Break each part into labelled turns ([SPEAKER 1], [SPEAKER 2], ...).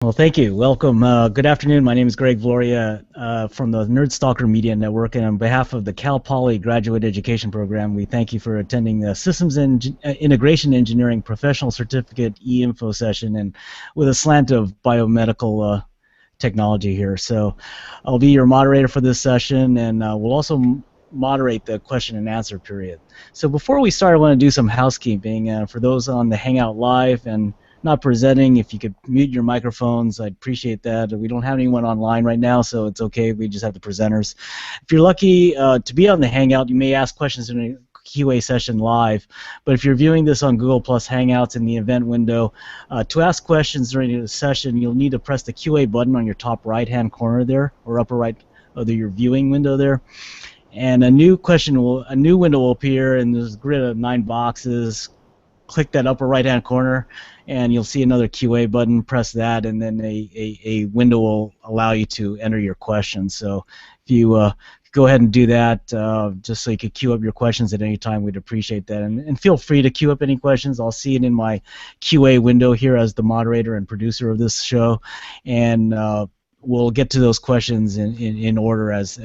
[SPEAKER 1] Well, thank you. Welcome. Good afternoon. My name is Greg Gloria from the Nerdstalker Media Network, and on behalf of the Cal Poly Graduate Education Program, we thank you for attending the Systems Integration Engineering Professional Certificate e-info session, and with a slant of biomedical technology here. So I'll be your moderator for this session, and we'll also moderate the question and answer period. So before we start, I want to do some housekeeping. For those on the Hangout Live and not presenting, if you could mute your microphones, I'd appreciate that. We don't have anyone online right now, so it's okay. We just have the presenters. If you're lucky to be on the Hangout, you may ask questions in a QA session live, but if you're viewing this on Google Plus Hangouts in the event window, to ask questions during the session, you'll need to press the QA button on your top right-hand corner there, or upper right of your viewing window there. And a new window will appear, and there's a grid of 9 boxes. Click that upper right-hand corner, and you'll see another QA button. Press that, and then a window will allow you to enter your questions. So if you go ahead and do that, just so you could queue up your questions at any time, we'd appreciate that. And feel free to queue up any questions. I'll see it in my QA window here as the moderator and producer of this show, and we'll get to those questions in order as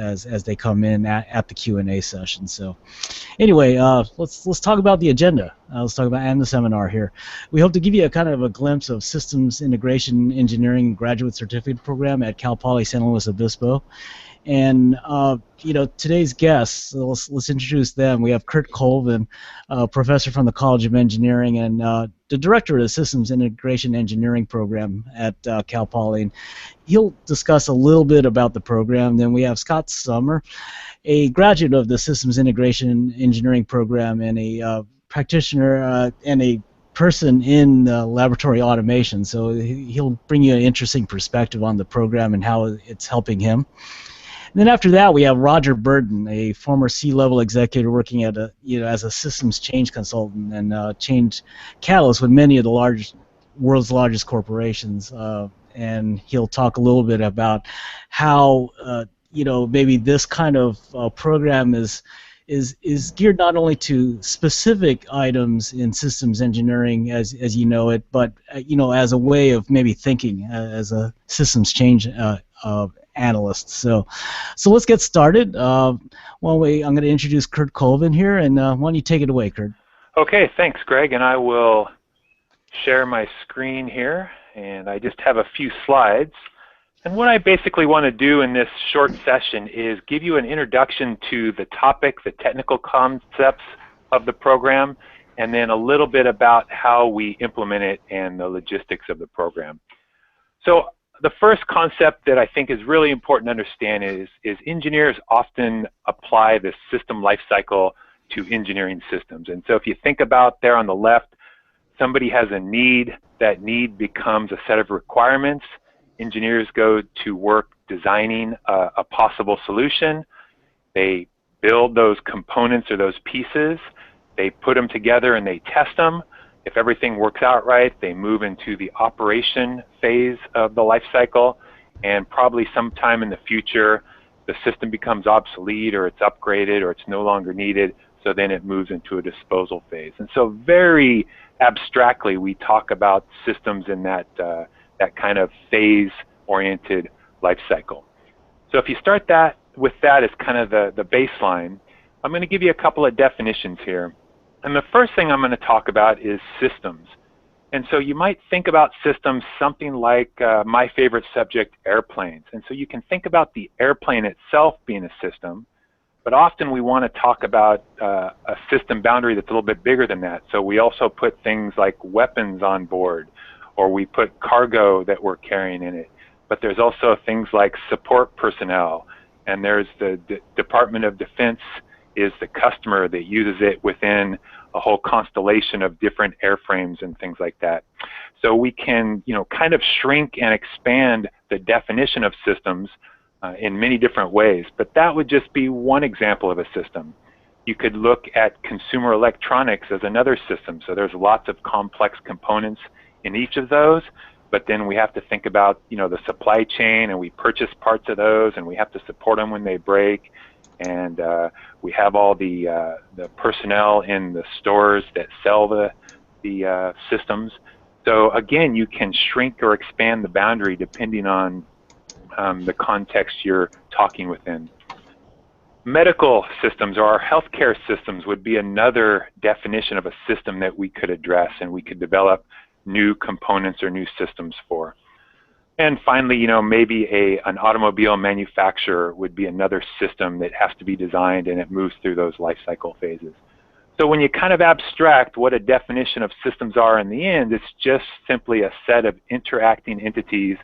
[SPEAKER 1] they come in at the Q&A session. So anyway, let's talk about the agenda. Let's talk about and the seminar here. We hope to give you a kind of a glimpse of Systems Integration Engineering Graduate Certificate Program at Cal Poly San Luis Obispo. And today's guests, let's introduce them. We have Kurt Colvin, professor from the College of Engineering and the director of the Systems Integration Engineering Program at Cal Poly. And he'll discuss a little bit about the program. Then we have Scott Sommer, a graduate of the Systems Integration Engineering Program and a practitioner and a person in laboratory automation. So he'll bring you an interesting perspective on the program and how it's helping him. And then after that, we have Roger Burton, a former C-level executive working at as a systems change consultant and change catalyst with many of the world's largest corporations. And he'll talk a little bit about how maybe this kind of program is geared not only to specific items in systems engineering as you know it, but as a way of maybe thinking as a systems change analyst. So let's get started. I'm going to introduce Kurt Colvin here, and why don't you take it away, Kurt?
[SPEAKER 2] Okay, thanks, Greg, and I will share my screen here, and I just have a few slides. And what I basically want to do in this short session is give you an introduction to the topic, the technical concepts of the program, and then a little bit about how we implement it and the logistics of the program. So the first concept that I think is really important to understand is engineers often apply the system life cycle to engineering systems. And so if you think about there on the left, somebody has a need, that need becomes a set of requirements. Engineers go to work designing a possible solution. They build those components or those pieces. They put them together and they test them. If everything works out right, they move into the operation phase of the life cycle, and probably sometime in the future, the system becomes obsolete or it's upgraded or it's no longer needed, so then it moves into a disposal phase. And so very abstractly, we talk about systems in that kind of phase-oriented life cycle. So if you start with that as kind of the baseline, I'm going to give you a couple of definitions here. And the first thing I'm going to talk about is systems. And so you might think about systems something like my favorite subject, airplanes. And so you can think about the airplane itself being a system, but often we want to talk about a system boundary that's a little bit bigger than that. So we also put things like weapons on board, or we put cargo that we're carrying in it. But there's also things like support personnel, and there's the Department of Defense is the customer that uses it within a whole constellation of different airframes and things like that. So we can, kind of shrink and expand the definition of systems in many different ways, but that would just be one example of a system. You could look at consumer electronics as another system. So there's lots of complex components in each of those, but then we have to think about, the supply chain, and we purchase parts of those, and we have to support them when they break. And we have all the personnel in the stores that sell the systems. So again, you can shrink or expand the boundary depending on the context you're talking within. Medical systems or our healthcare systems would be another definition of a system that we could address and we could develop new components or new systems for. And finally, you know, maybe an automobile manufacturer would be another system that has to be designed and it moves through those life cycle phases. So when you kind of abstract what a definition of systems are in the end, it's just simply a set of interacting entities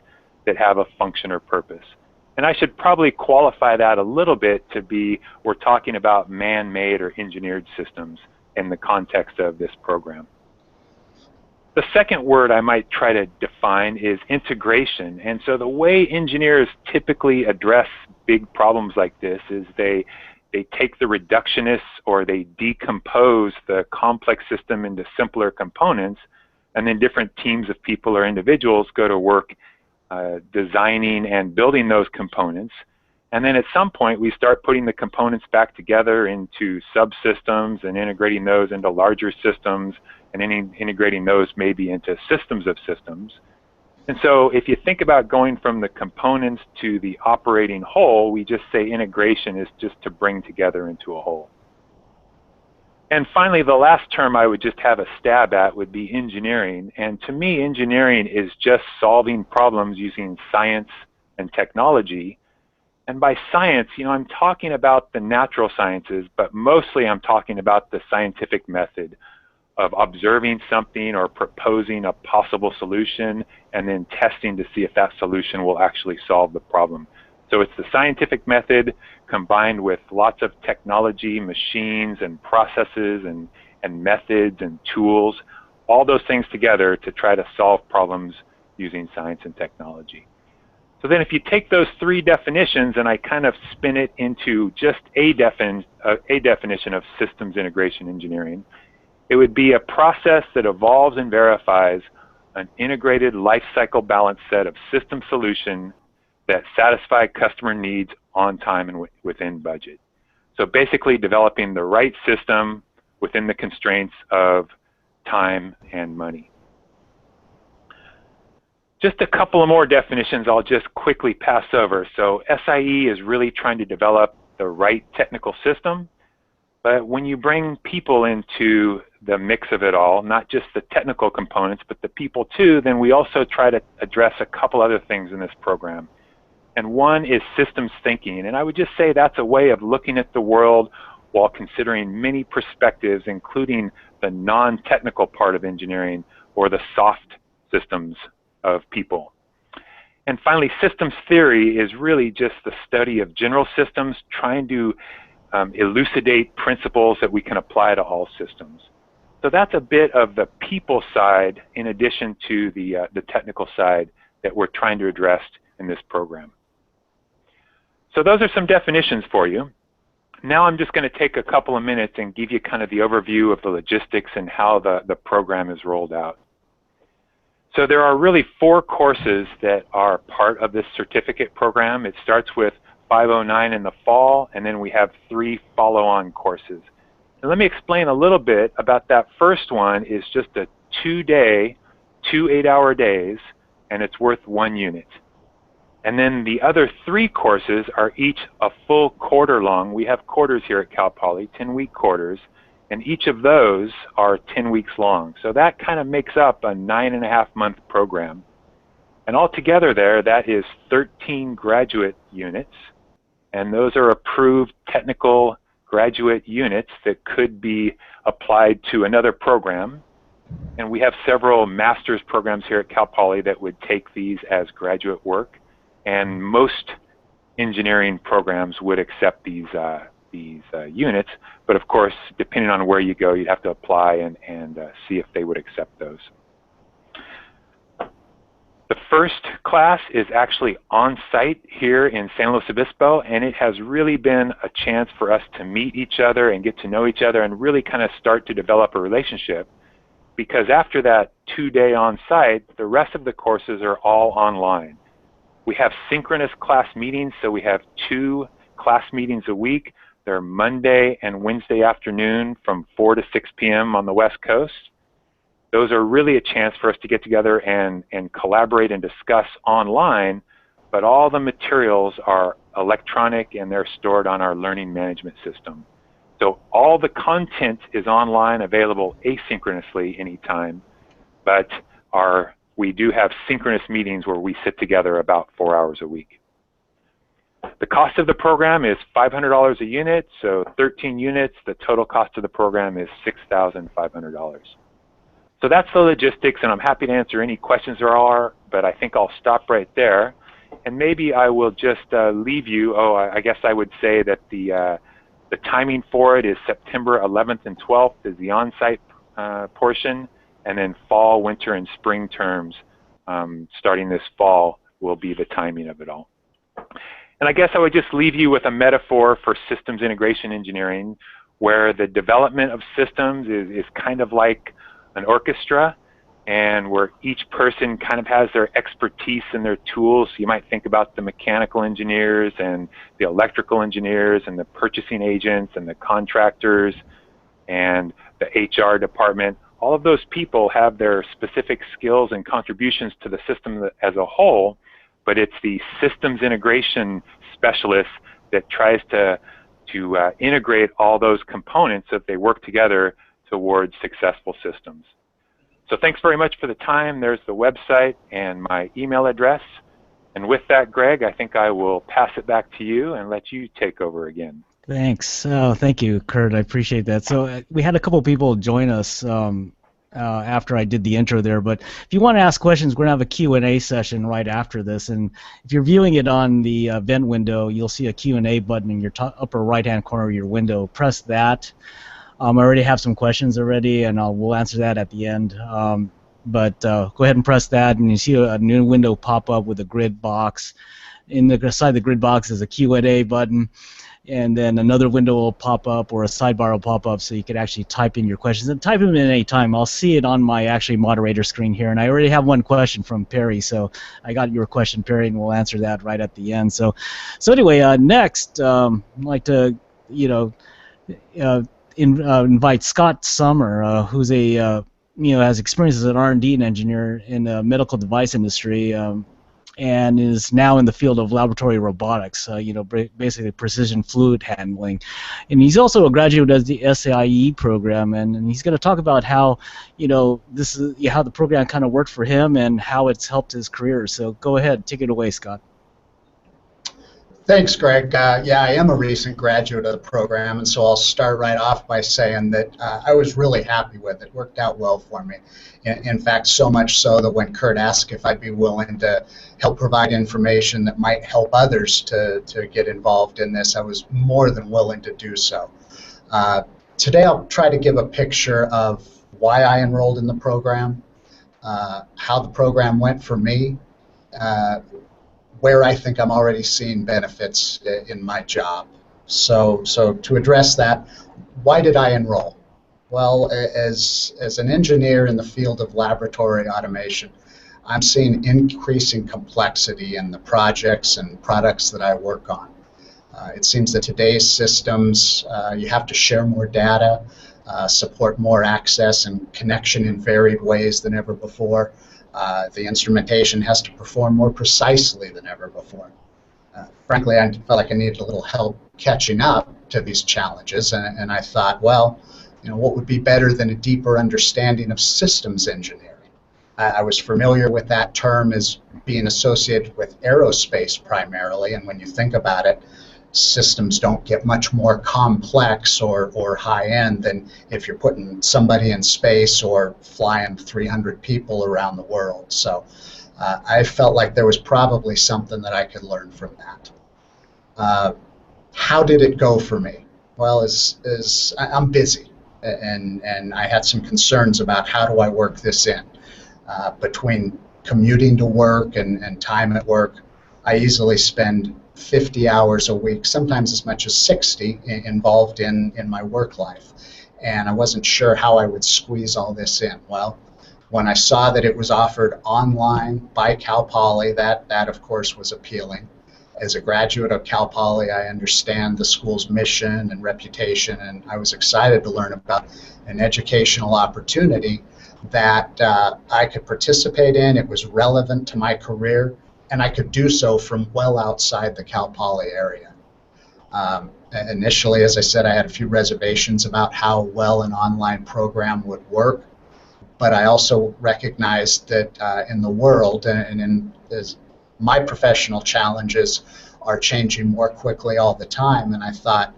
[SPEAKER 2] that have a function or purpose. And I should probably qualify that a little bit to be, we're talking about man-made or engineered systems in the context of this program. The second word I might try to define is integration. And so the way engineers typically address big problems like this is they take the reductionists or they decompose the complex system into simpler components, and then different teams of people or individuals go to work designing and building those components. And then at some point we start putting the components back together into subsystems and integrating those into larger systems and integrating those maybe into systems of systems. And so if you think about going from the components to the operating whole, we just say integration is just to bring together into a whole. And finally, the last term I would just have a stab at would be engineering. And to me, engineering is just solving problems using science and technology. And by science, you know, I'm talking about the natural sciences, but mostly I'm talking about the scientific method of observing something or proposing a possible solution and then testing to see if that solution will actually solve the problem. So it's the scientific method combined with lots of technology, machines and processes and methods and tools, all those things together to try to solve problems using science and technology. So then if you take those three definitions and I kind of spin it into just a definition of systems integration engineering, it would be a process that evolves and verifies an integrated life cycle balanced set of system solutions that satisfy customer needs on time and within budget. So basically developing the right system within the constraints of time and money. Just a couple of more definitions I'll just quickly pass over. So SIE is really trying to develop the right technical system, but when you bring people into the mix of it all, not just the technical components, but the people too, then we also try to address a couple other things in this program. And one is systems thinking. And I would just say that's a way of looking at the world while considering many perspectives, including the non-technical part of engineering or the soft systems of people. And finally, systems theory is really just the study of general systems, trying to elucidate principles that we can apply to all systems. So that's a bit of the people side in addition to the technical side that we're trying to address in this program. So those are some definitions for you. Now I'm just going to take a couple of minutes and give you kind of the overview of the logistics and how the program is rolled out. So there are really 4 courses that are part of this certificate program. It starts with 509 in the fall, and then we have 3 follow-on courses. And let me explain a little bit about that first one. Is just a 2-day, 2 8-hour days, and it's worth 1 unit. And then the other 3 courses are each a full quarter long. We have quarters here at Cal Poly, 10-week quarters, and each of those are 10 weeks long. So that kind of makes up a 9.5-month program. And altogether there, that is 13 graduate units, and those are approved technical graduate units that could be applied to another program. And we have several master's programs here at Cal Poly that would take these as graduate work. And most engineering programs would accept these units. But of course, depending on where you go, you'd have to apply and see if they would accept those. The first class is actually on-site here in San Luis Obispo, and it has really been a chance for us to meet each other and get to know each other and really kind of start to develop a relationship, because after that 2-day on-site, the rest of the courses are all online. We have synchronous class meetings, so we have 2 class meetings a week. They're Monday and Wednesday afternoon from 4 to 6 p.m. on the West Coast. those are really a chance for us to get together and collaborate and discuss online, but all the materials are electronic and they're stored on our learning management system. So all the content is online, available asynchronously anytime, but we do have synchronous meetings where we sit together about 4 hours a week. The cost of the program is $500 a unit, so 13 units. The total cost of the program is $6,500. So that's the logistics, and I'm happy to answer any questions there are, but I think I'll stop right there. And maybe I will just leave you, I guess I would say that the timing for it is September 11th and 12th is the on-site portion, and then fall, winter, and spring terms starting this fall will be the timing of it all. And I guess I would just leave you with a metaphor for systems integration engineering, where the development of systems is kind of like an orchestra, and where each person kind of has their expertise and their tools. So you might think about the mechanical engineers and the electrical engineers and the purchasing agents and the contractors and the HR department. All of those people have their specific skills and contributions to the system as a whole, but it's the systems integration specialist that tries to integrate all those components so that they work together towards successful systems. So thanks very much for the time. There's the website and my email address. And with that, Greg, I think I will pass it back to you and let you take over again.
[SPEAKER 1] Thanks. Thank you, Kurt. I appreciate that. So we had a couple people join us after I did the intro there, but if you want to ask questions, we're going to have a Q&A session right after this. And if you're viewing it on the event window, you'll see a Q&A button in your upper right-hand corner of your window. Press that. I already have some questions already, and we'll answer that at the end. But go ahead and press that, and you see a new window pop up with a grid box. Inside the grid box is a Q&A button, and then another window will pop up, or a sidebar will pop up, so you can actually type in your questions. And type them in any time. I'll see it on my moderator screen here, and I already have one question from Perry, so I got your question, Perry, and we'll answer that right at the end. So anyway, next, I'd like to, invite Scott Sommer, who's has experience as an R&D engineer in the medical device industry, and is now in the field of laboratory robotics, basically precision fluid handling. And he's also a graduate of the SAIE program, and he's going to talk about how, this is how the program kind of worked for him and how it's helped his career. So go ahead, take it away, Scott.
[SPEAKER 3] Thanks, Greg. Yeah, I am a recent graduate of the program, and so I'll start right off by saying that I was really happy with it. It worked out well for me. In fact, so much so that when Kurt asked if I'd be willing to help provide information that might help others to get involved in this, I was more than willing to do so. Today I'll try to give a picture of why I enrolled in the program, how the program went for me, where I think I'm already seeing benefits in my job. So to address that, why did I enroll? Well, as an engineer in the field of laboratory automation, I'm seeing increasing complexity in the projects and products that I work on. It seems that today's systems, you have to share more data, support more access and connection in varied ways than ever before. The instrumentation has to perform more precisely than ever before. Frankly, I felt like I needed a little help catching up to these challenges, and I thought, well, what would be better than a deeper understanding of systems engineering? I was familiar with that term as being associated with aerospace primarily, and when you think about it, systems don't get much more complex or high-end than if you're putting somebody in space or flying 300 people around the world. So I felt like there was probably something that I could learn from that. How did it go for me? Well, I'm busy, and I had some concerns about how do I work this in. Between commuting to work and time at work, I easily spend 50 hours a week, sometimes as much as 60, involved in my work life. And I wasn't sure how I would squeeze all this in. Well, when I saw that it was offered online by Cal Poly, that of course was appealing. As a graduate of Cal Poly, I understand the school's mission and reputation, and I was excited to learn about an educational opportunity that I could participate in. It was relevant to my career, and I could do so from well outside the Cal Poly area. Initially, as I said, I had a few reservations about how well an online program would work, but I also recognized that in the world and in my professional challenges are changing more quickly all the time, and I thought,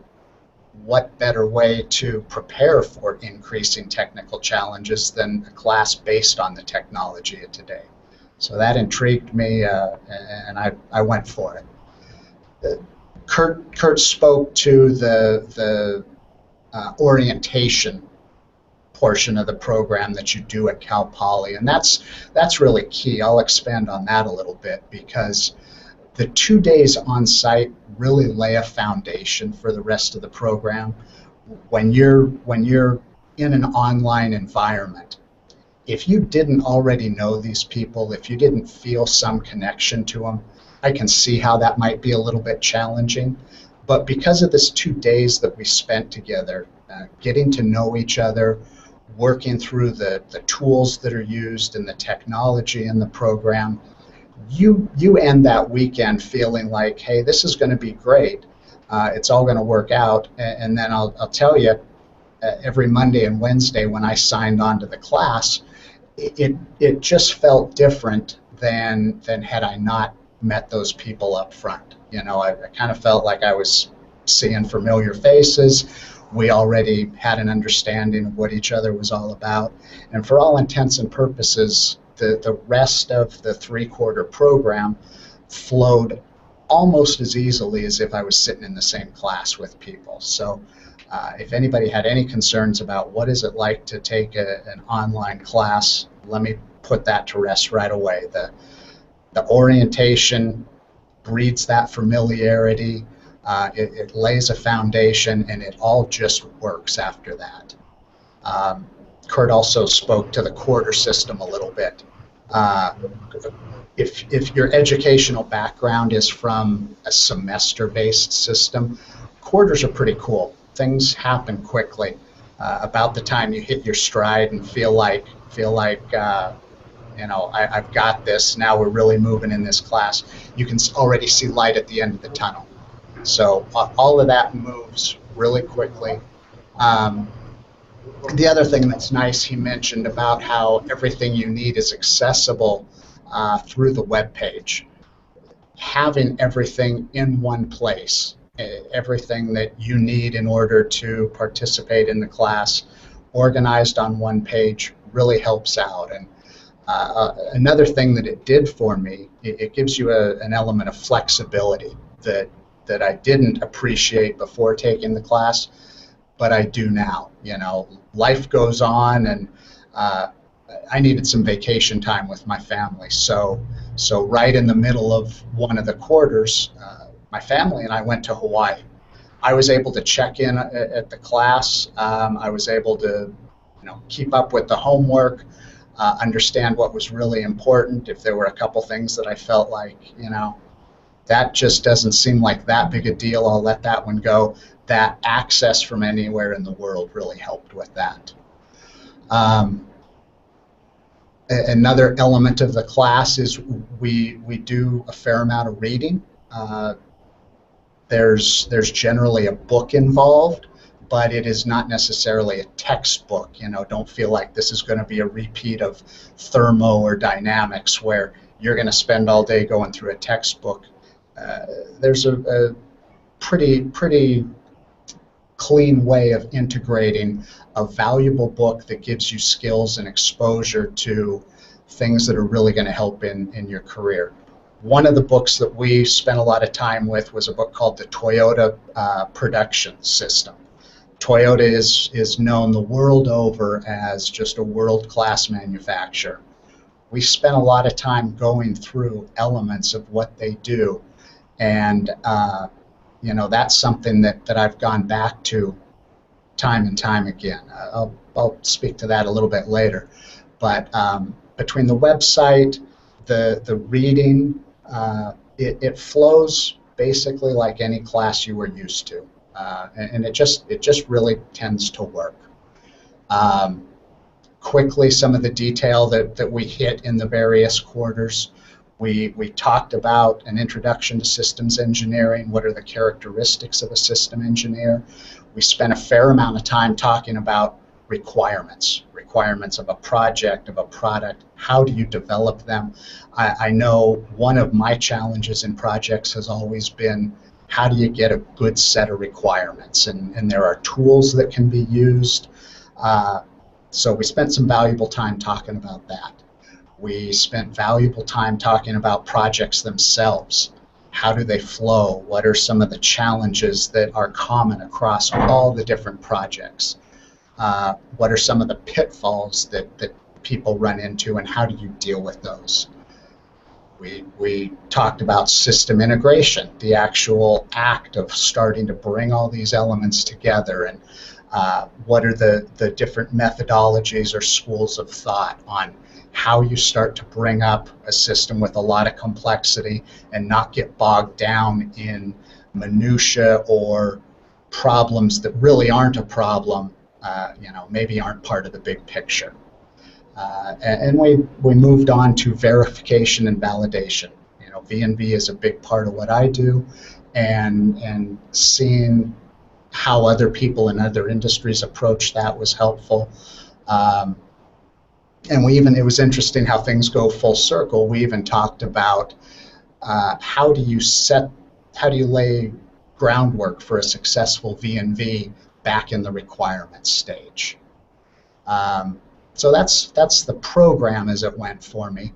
[SPEAKER 3] what better way to prepare for increasing technical challenges than a class based on the technology of today? So that intrigued me, and I went for it. Kurt spoke to the orientation portion of the program that you do at Cal Poly, and that's really key. I'll expand on that a little bit, because the 2 days on site really lay a foundation for the rest of the program. When you're in an online environment, if you didn't already know these people, if you didn't feel some connection to them, I can see how that might be a little bit challenging. But because of this 2 days that we spent together, getting to know each other, working through the tools that are used and the technology in the program, you end that weekend feeling like, hey, this is going to be great. It's all going to work out. And then I'll tell you, every Monday and Wednesday when I signed on to the class, it just felt different than had I not met those people up front. You know, I kind of felt like I was seeing familiar faces. We already had an understanding of what each other was all about. And for all intents and purposes, the rest of the 3-quarter program flowed almost as easily as if I was sitting in the same class with people. So if anybody had any concerns about what is it like to take an online class, let me put that to rest right away. The orientation breeds that familiarity. It lays a foundation, and it all just works after that. Kurt also spoke to the quarter system a little bit. If your educational background is from a semester-based system, quarters are pretty cool. Things happen quickly. About the time you hit your stride and feel like you know, I've got this, now we're really moving in this class, you can already see light at the end of the tunnel. So all of that moves really quickly. The other thing that's nice, he mentioned about how everything you need is accessible through the web page. Having everything in one place, everything that you need in order to participate in the class, organized on one page, really helps out. And another thing that it did for me, it gives you an element of flexibility that I didn't appreciate before taking the class, but I do now. You know, life goes on, and I needed some vacation time with my family. So right in the middle of one of the quarters, my family and I went to Hawaii. I was able to check in at the class. I was able to, you know, keep up with the homework, understand what was really important. If there were a couple things that I felt like, you know, that just doesn't seem like that big a deal, I'll let that one go. That access from anywhere in the world really helped with that. Another element of the class is we do a fair amount of reading. There's generally a book involved, but it is not necessarily a textbook. You know, don't feel like this is going to be a repeat of thermo or dynamics where you're going to spend all day going through a textbook. There's a pretty clean way of integrating a valuable book that gives you skills and exposure to things that are really going to help in your career. One of the books that we spent a lot of time with was a book called the Toyota Production System. Toyota is known the world over as just a world-class manufacturer. We spent a lot of time going through elements of what they do, and you know, that's something that I've gone back to time and time again. I'll speak to that a little bit later. But between the website, the reading, it flows basically like any class you were used to, and it just really tends to work. quickly some of the detail that we hit in the various quarters. We talked about an introduction to systems engineering. What are the characteristics of a system engineer? We spent a fair amount of time talking about requirements of a project, of a product. How do you develop them? I know one of my challenges in projects has always been, how do you get a good set of requirements? And there are tools that can be used. So we spent some valuable time talking about that. We spent valuable time talking about projects themselves. How do they flow? What are some of the challenges that are common across all the different projects? What are some of the pitfalls that people run into, and how do you deal with those? We talked about system integration, the actual act of starting to bring all these elements together, and what are the different methodologies or schools of thought on how you start to bring up a system with a lot of complexity and not get bogged down in minutia or problems that really aren't a problem, maybe aren't part of the big picture. And we moved on to verification and validation. V&V is a big part of what I do, and seeing how other people in other industries approach that was helpful. And it was interesting how things go full circle. We even talked about how do you lay groundwork for a successful V&V back in the requirements stage. So that's the program as it went for me.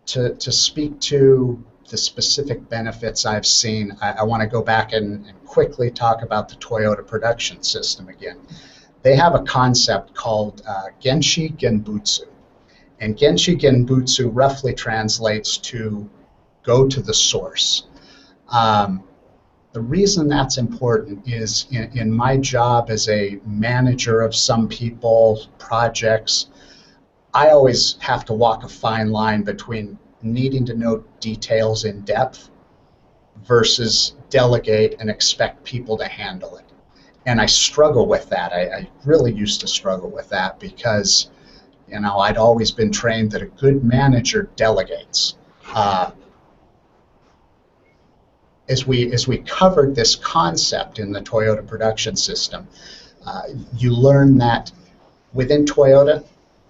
[SPEAKER 3] To speak to the specific benefits I've seen, I want to go back and quickly talk about the Toyota production system again. They have a concept called Genshi Genbutsu. And Genshi Genbutsu roughly translates to go to the source. The reason that's important is in my job as a manager of some people, projects, I always have to walk a fine line between needing to know details in depth versus delegate and expect people to handle it. And I struggle with that. I really used to struggle with that because, I'd always been trained that a good manager delegates. As we covered this concept in the Toyota production system, you learn that within Toyota,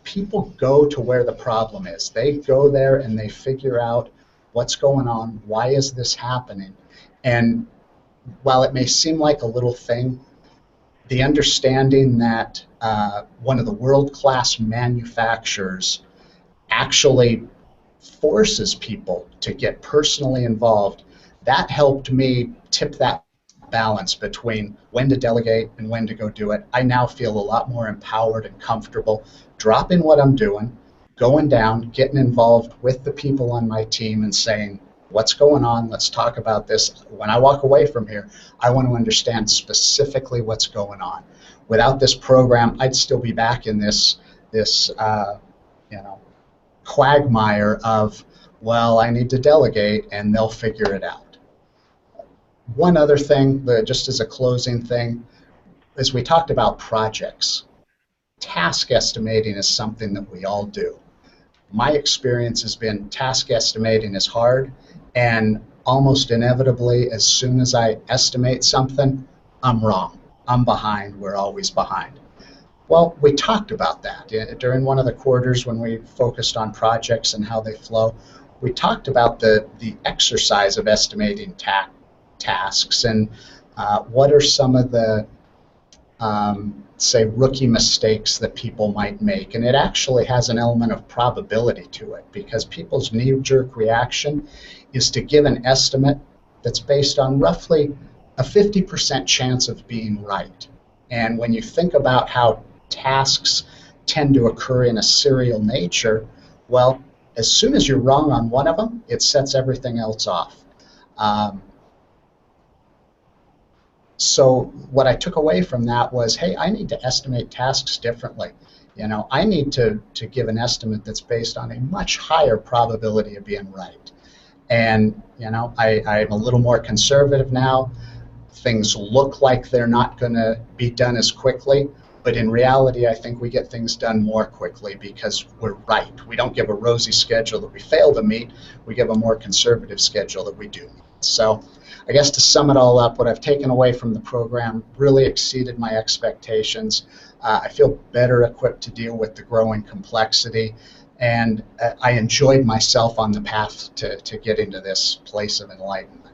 [SPEAKER 3] people go to where the problem is. They go there and they figure out what's going on, why is this happening? And while it may seem like a little thing, the understanding that one of the world-class manufacturers actually forces people to get personally involved, that helped me tip that balance between when to delegate and when to go do it. I now feel a lot more empowered and comfortable dropping what I'm doing, going down, getting involved with the people on my team and saying, what's going on? Let's talk about this. When I walk away from here, I want to understand specifically what's going on. Without this program, I'd still be back in this quagmire of, well, I need to delegate and they'll figure it out. One other thing, just as a closing thing, as we talked about projects, task estimating is something that we all do. My experience has been task estimating is hard, and almost inevitably, as soon as I estimate something, I'm wrong. I'm behind. We're always behind. Well, we talked about that during one of the quarters when we focused on projects and how they flow. We talked about the exercise of estimating tasks and what are some of the say rookie mistakes that people might make, and it actually has an element of probability to it because people's knee-jerk reaction is to give an estimate that's based on roughly a 50% chance of being right. And when you think about how tasks tend to occur in a serial nature, well, as soon as you're wrong on one of them, it sets everything else off. So what I took away from that was, hey, I need to estimate tasks differently. I need to give an estimate that's based on a much higher probability of being right. And, I'm a little more conservative now. Things look like they're not going to be done as quickly, But in reality, I think we get things done more quickly because we're right. We don't give a rosy schedule that we fail to meet. We give a more conservative schedule that we do meet. So I guess to sum it all up, what I've taken away from the program really exceeded my expectations. I feel better equipped to deal with the growing complexity, and I enjoyed myself on the path to get into this place of enlightenment.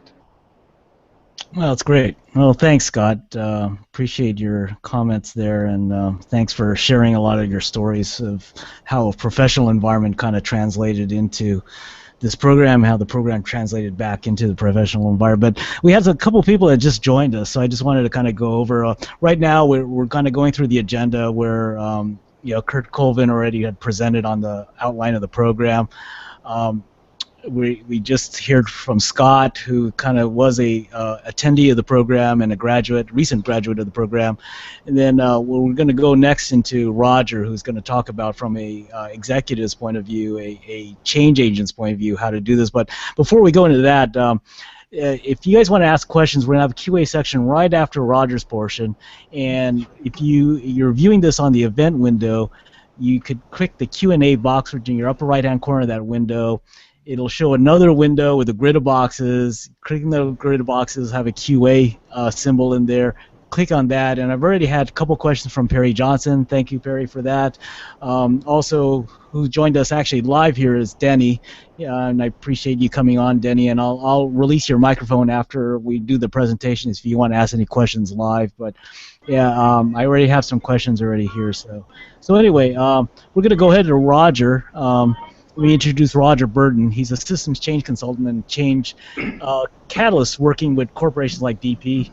[SPEAKER 1] Well, it's great. Well, thanks, Scott. Appreciate your comments there, and thanks for sharing a lot of your stories of how a professional environment kind of translated into this program, how the program translated back into the professional environment. But we had a couple of people that just joined us, so I just wanted to kind of go over. Right now, we're kind of going through the agenda where Kurt Colvin already had presented on the outline of the program. We just heard from Scott, who kind of was a attendee of the program and a recent graduate of the program, and then we're going to go next into Roger, who's going to talk about from a executive's point of view, a change agent's point of view, how to do this. But before we go into that, if you guys want to ask questions, we're going to have a QA section right after Roger's portion, and if you're viewing this on the event window, you could click the Q&A box in your upper right-hand corner of that window. It'll show another window with a grid of boxes. Clicking the grid of boxes, have a QA symbol in there. Click on that, and I've already had a couple questions from Perry Johnson. Thank you, Perry, for that. Also, who joined us actually live here is Denny, and I appreciate you coming on, Denny, and I'll release your microphone after we do the presentation if you want to ask any questions live. But yeah, I already have some questions already here. So anyway, we're going to go ahead to Roger. Let me introduce Roger Burton. He's a systems change consultant and change catalyst working with corporations like BP,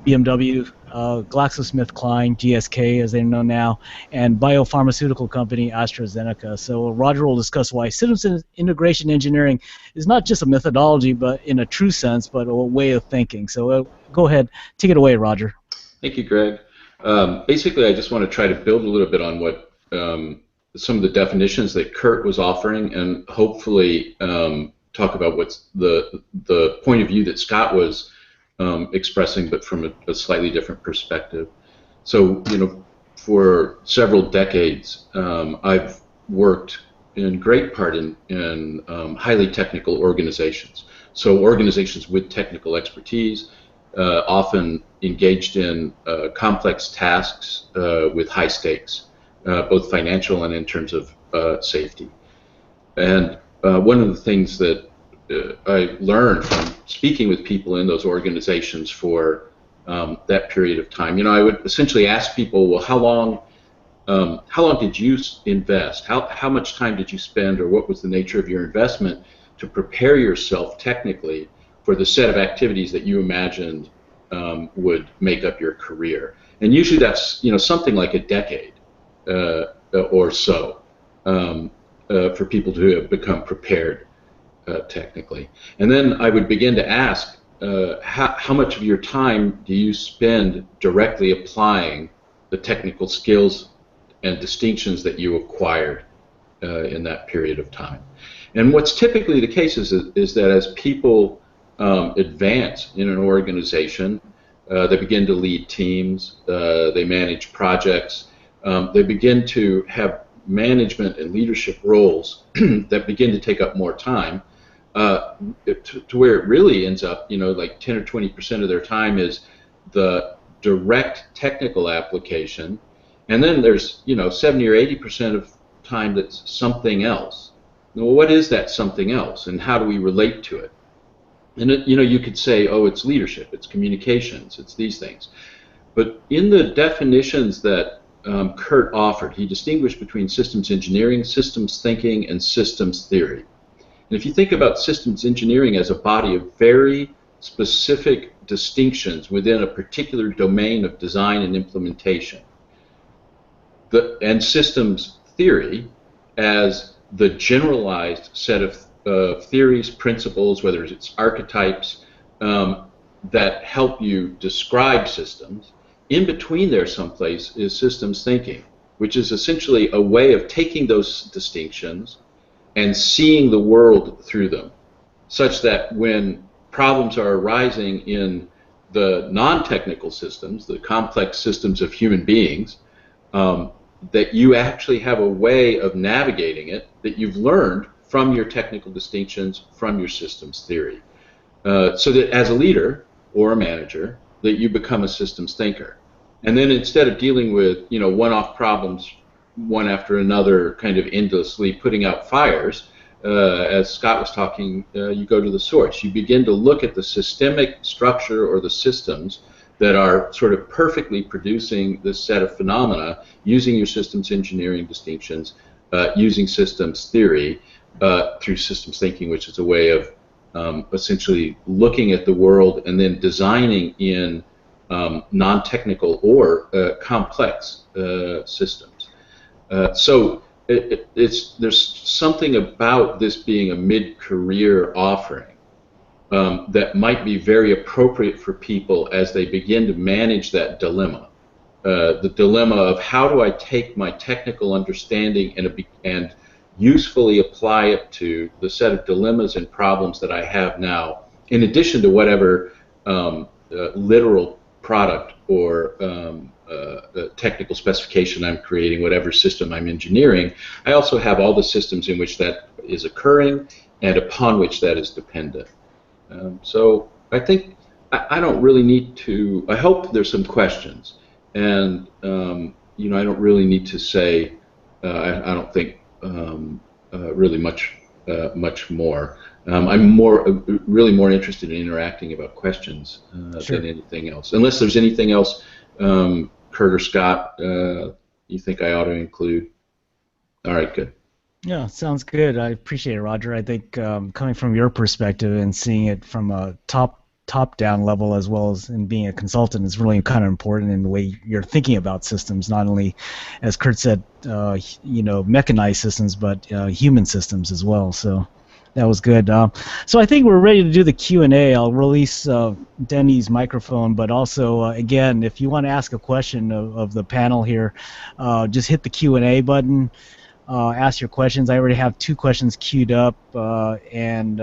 [SPEAKER 1] BMW, GlaxoSmithKline, GSK, as they know now, and biopharmaceutical company AstraZeneca. So Roger will discuss why systems integration engineering is not just a methodology, but in a true sense, but a way of thinking. So go ahead, take it away, Roger.
[SPEAKER 4] Thank you, Greg. Basically, I just want to try to build a little bit on what some of the definitions that Kurt was offering, and hopefully talk about what's the point of view that Scott was expressing, but from a slightly different perspective. So, for several decades, I've worked in great part in highly technical organizations. So organizations with technical expertise, often engaged in complex tasks with high stakes, both financial and in terms of safety. And one of the things that I learned from speaking with people in those organizations for that period of time, I would essentially ask people, well, how long did you invest? How much time did you spend, or what was the nature of your investment to prepare yourself technically for the set of activities that you imagined would make up your career? And usually that's something like a decade or so for people to have become prepared technically. And then I would begin to ask, how much of your time do you spend directly applying the technical skills and distinctions that you acquired in that period of time? And what's typically the case is that as people advance in an organization, they begin to lead teams, they manage projects, they begin to have management and leadership roles that begin to take up more time, to where it really ends up, like 10 or 20% of their time is the direct technical application, and then there's 70 or 80% of time that's something else. Well, what is that something else, and how do we relate to it? And you could say, oh, it's leadership, it's communications, it's these things. But in the definitions that Kurt offered, he distinguished between systems engineering, systems thinking, and systems theory. And if you think about systems engineering as a body of very specific distinctions within a particular domain of design and implementation, and systems theory as the generalized set of theories, principles, whether it's archetypes, that help you describe systems. In between there someplace is systems thinking, which is essentially a way of taking those distinctions and seeing the world through them, such that when problems are arising in the non-technical systems, the complex systems of human beings, that you actually have a way of navigating it that you've learned from your technical distinctions, from your systems theory. So that as a leader or a manager, that you become a systems thinker. And then instead of dealing with, you know, one-off problems one after another, kind of endlessly putting out fires, as Scott was talking, you go to the source. You begin to look at the systemic structure or the systems that are sort of perfectly producing this set of phenomena using your systems engineering distinctions, using systems theory through systems thinking, which is a way of essentially looking at the world and then designing in non-technical or complex systems. So there's something about this being a mid-career offering that might be very appropriate for people as they begin to manage that dilemma. The dilemma of how do I take my technical understanding and usefully apply it to the set of dilemmas and problems that I have now, in addition to whatever literal product or technical specification I'm creating, whatever system I'm engineering. I also have all the systems in which that is occurring and upon which that is dependent. So I think I don't really need to, I hope there's some questions, and you know, I don't really need to say, I don't think really much more. I'm really more interested in interacting about questions
[SPEAKER 1] Sure.
[SPEAKER 4] than anything else. Unless there's anything else, Kurt or Scott, you think I ought to include? All right, good.
[SPEAKER 1] Yeah, sounds good. I appreciate it, Roger. I think coming from your perspective and seeing it from a top-down level as well as in being a consultant is really kind of important in the way you're thinking about systems, not only, as Kurt said, you know, mechanized systems, but human systems as well. So that was good. So I think we're ready to do the Q&A. I'll release Denny's microphone, but also, again, if you want to ask a question of the panel here, just hit the Q&A button. Ask your questions. I already have 2 questions queued up, and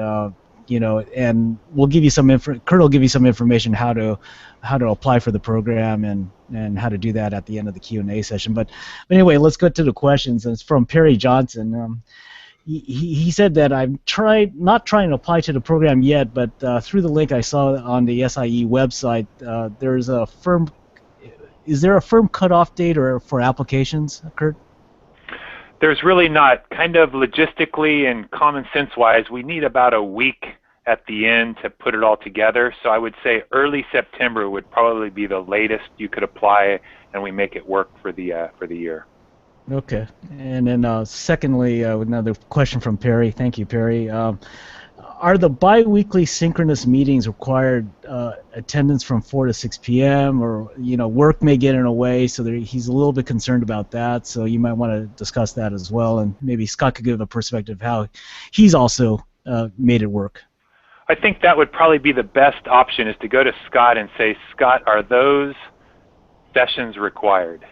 [SPEAKER 1] you know, and we'll give you some Kurt will give you some information how to apply for the program and how to do that at the end of the Q&A session. But anyway, let's go to the questions. And it's from Perry Johnson. He said that I'm not trying to apply to the program yet, but through the link I saw on the SIE website, there's a firm. Is there a firm cutoff date or for applications, Kurt?
[SPEAKER 2] There's really not. Kind of logistically and common sense wise, we need about a week at the end to put it all together. So I would say early September would probably be the latest you could apply, and we make it work for the year.
[SPEAKER 1] Okay. And then secondly, another question from Perry. Thank you, Perry. Are the biweekly synchronous meetings required attendance from 4 to 6 p.m. or, you know, work may get in the way, so he's a little bit concerned about that. So you might want to discuss that as well, and maybe Scott could give a perspective how he's also made it work.
[SPEAKER 2] I think that would probably be the best option, is to go to Scott and say, Scott, are those sessions required?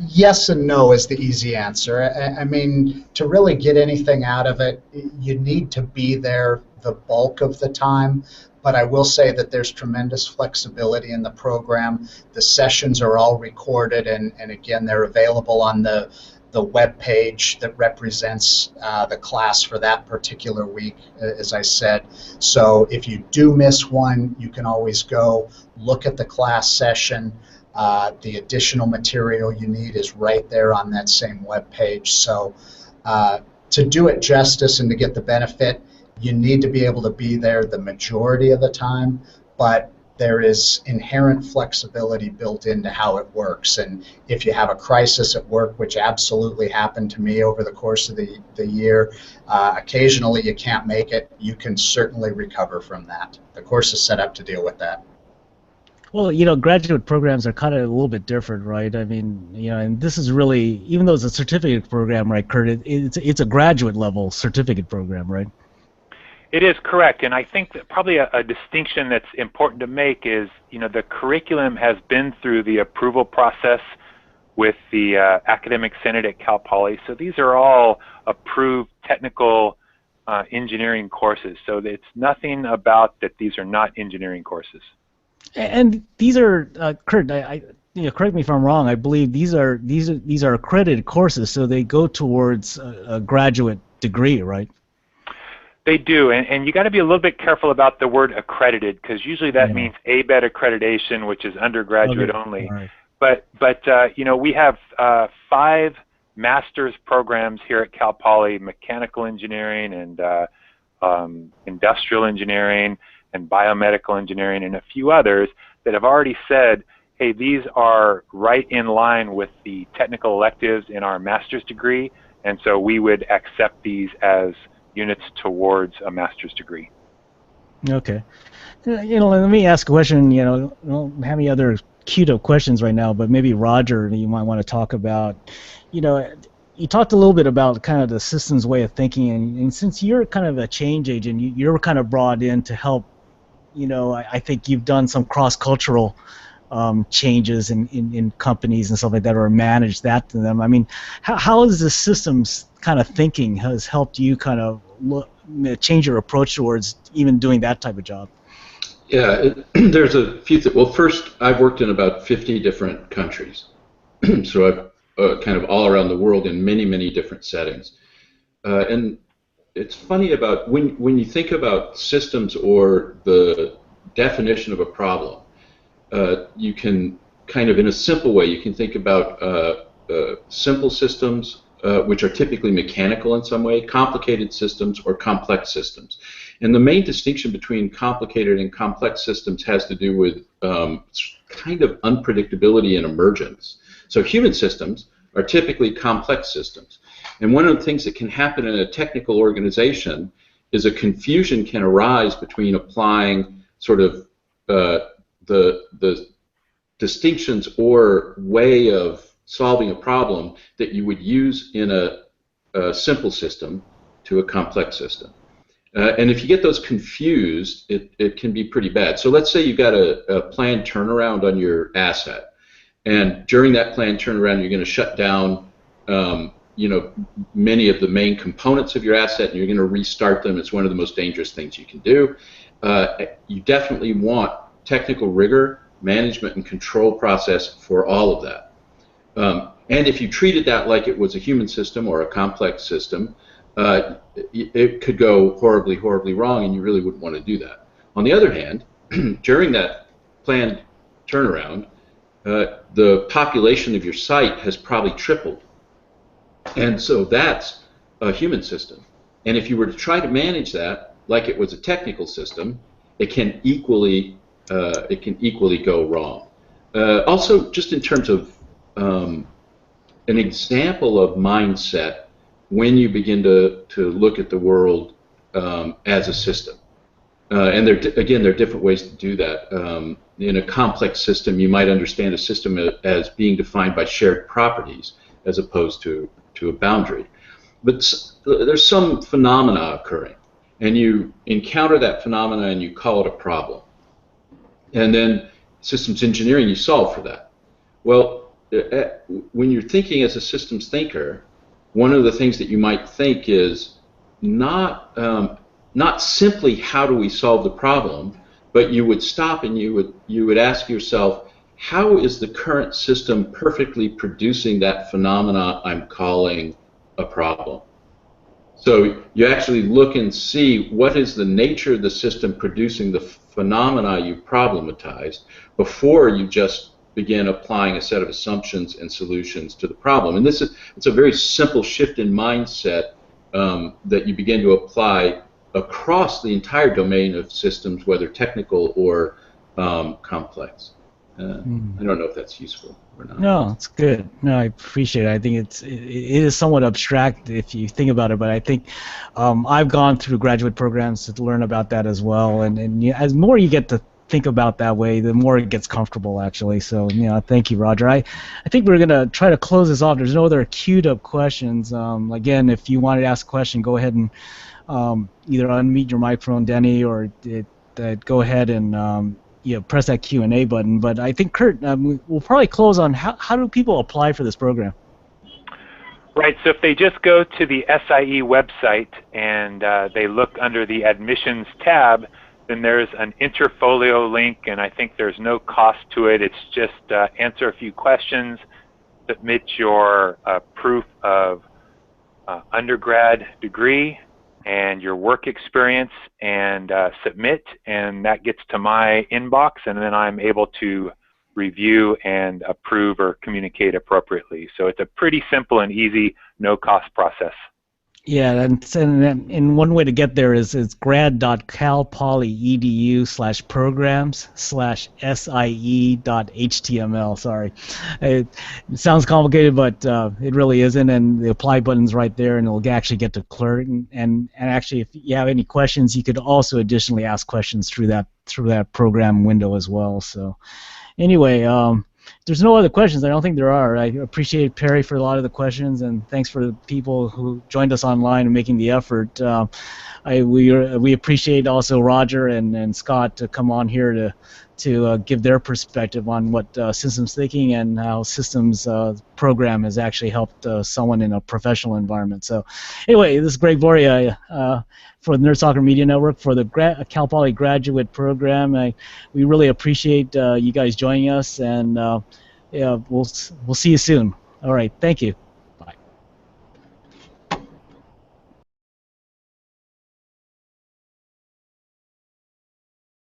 [SPEAKER 3] Yes and no is the easy answer. I mean, to really get anything out of it, you need to be there the bulk of the time. But I will say that there's tremendous flexibility in the program. The sessions are all recorded, and again, they're available on the web page that represents the class for that particular week, as I said. So if you do miss one, you can always go look at the class session. The additional material you need is right there on that same web page. So to do it justice and to get the benefit, you need to be able to be there the majority of the time, but there is inherent flexibility built into how it works. And if you have a crisis at work, which absolutely happened to me over the course of the year, occasionally you can't make it, you can certainly recover from that. The course is set up to deal with that.
[SPEAKER 1] Well, you know, graduate programs are kind of a little bit different, right? I mean, you know, and this is really, even though it's a certificate program, right, Kurt, it's a graduate level certificate program, right?
[SPEAKER 2] It is correct, and I think that probably a distinction that's important to make is, you know, the curriculum has been through the approval process with the Academic Senate at Cal Poly, so these are all approved technical engineering courses, so it's nothing about that these are not engineering courses.
[SPEAKER 1] And these are Kurt. Correct me if I'm wrong. I believe these are accredited courses, so they go towards a graduate degree, right?
[SPEAKER 2] They do, and you got to be a little bit careful about the word accredited, because usually that
[SPEAKER 1] Yeah.
[SPEAKER 2] means ABET accreditation, which is undergraduate
[SPEAKER 1] Okay.
[SPEAKER 2] only.
[SPEAKER 1] All right.
[SPEAKER 2] But we have 5 master's programs here at Cal Poly: mechanical engineering and industrial engineering and biomedical engineering, and a few others that have already said, hey, these are right in line with the technical electives in our master's degree, and so we would accept these as units towards a master's degree.
[SPEAKER 1] Okay. Let me ask a question. I don't have any other queued up questions right now, but maybe Roger, you might want to talk about, you talked a little bit about kind of the systems way of thinking, and since you're kind of a change agent, you're kind of brought in to help. I think you've done some cross-cultural changes in companies and stuff like that, or managed that to them. I mean, how has the systems kind of thinking has helped you kind of change your approach towards even doing that type of job?
[SPEAKER 4] Yeah, there's a few things. Well, first, I've worked in about 50 different countries. So I've kind of all around the world in many, many different settings. And it's funny about when you think about systems or the definition of a problem, you can kind of, in a simple way, you can think about simple systems, which are typically mechanical in some way, complicated systems, or complex systems. And the main distinction between complicated and complex systems has to do with kind of unpredictability and emergence. So human systems are typically complex systems. And one of the things that can happen in a technical organization is a confusion can arise between applying sort of the distinctions or way of solving a problem that you would use in a simple system to a complex system. And if you get those confused, it can be pretty bad. So let's say you've got a planned turnaround on your asset. And during that planned turnaround, you're going to shut down many of the main components of your asset, and you're going to restart them. It's one of the most dangerous things you can do. You definitely want technical rigor, management, and control process for all of that. And if you treated that like it was a human system or a complex system, it could go horribly, horribly wrong, and you really wouldn't want to do that. On the other hand, during that planned turnaround, the population of your site has probably tripled. And so that's a human system. And if you were to try to manage that like it was a technical system, it can equally go wrong. Also, just in terms of an example of mindset when you begin to look at the world as a system. And there are different ways to do that. In a complex system, you might understand a system as being defined by shared properties as opposed to a boundary. But there's some phenomena occurring, and you encounter that phenomena and you call it a problem. And then systems engineering, you solve for that. Well, when you're thinking as a systems thinker, one of the things that you might think is not simply how do we solve the problem, but you would stop and you would ask yourself, how is the current system perfectly producing that phenomena I'm calling a problem? So you actually look and see what is the nature of the system producing the phenomena you problematized before you just begin applying a set of assumptions and solutions to the problem. And it's a very simple shift in mindset that you begin to apply across the entire domain of systems, whether technical or complex. I don't know if that's useful or not.
[SPEAKER 1] No, it's good. No, I appreciate it. I think it is somewhat abstract if you think about it, but I think I've gone through graduate programs to learn about that as well. And as more you get to think about that way, the more it gets comfortable, actually. So, thank you, Roger. I think we're going to try to close this off. There's no other queued up questions. Again, if you wanted to ask a question, go ahead and either unmute your microphone, Denny, or go ahead and press that Q&A button. But I think, Kurt, we'll probably close on how do people apply for this program?
[SPEAKER 2] Right, so if they just go to the SIE website and they look under the admissions tab, Then there's an Interfolio link, and I think there's no cost to it. It's just answer a few questions, submit your proof of undergrad degree and your work experience, and submit, and that gets to my inbox, and then I'm able to review and approve or communicate appropriately. So it's a pretty simple and easy, no-cost process.
[SPEAKER 1] Yeah, and one way to get there is grad.calpoly.edu/programs/sie.html. Sorry, it sounds complicated, but it really isn't. And the apply button's right there, and it'll actually get to clear. And actually, if you have any questions, you could also additionally ask questions through that program window as well. So, anyway. There's no other questions. I don't think there are. I appreciate Perry for a lot of the questions, and thanks for the people who joined us online and making the effort. We appreciate also Roger and Scott to come on here to give their perspective on what systems thinking and how systems program has actually helped someone in a professional environment. So anyway, this is Greg Gloria for the Nerd Soccer Media Network for the Cal Poly graduate program. We really appreciate you guys joining us, and yeah, we'll see you soon. All right, thank you.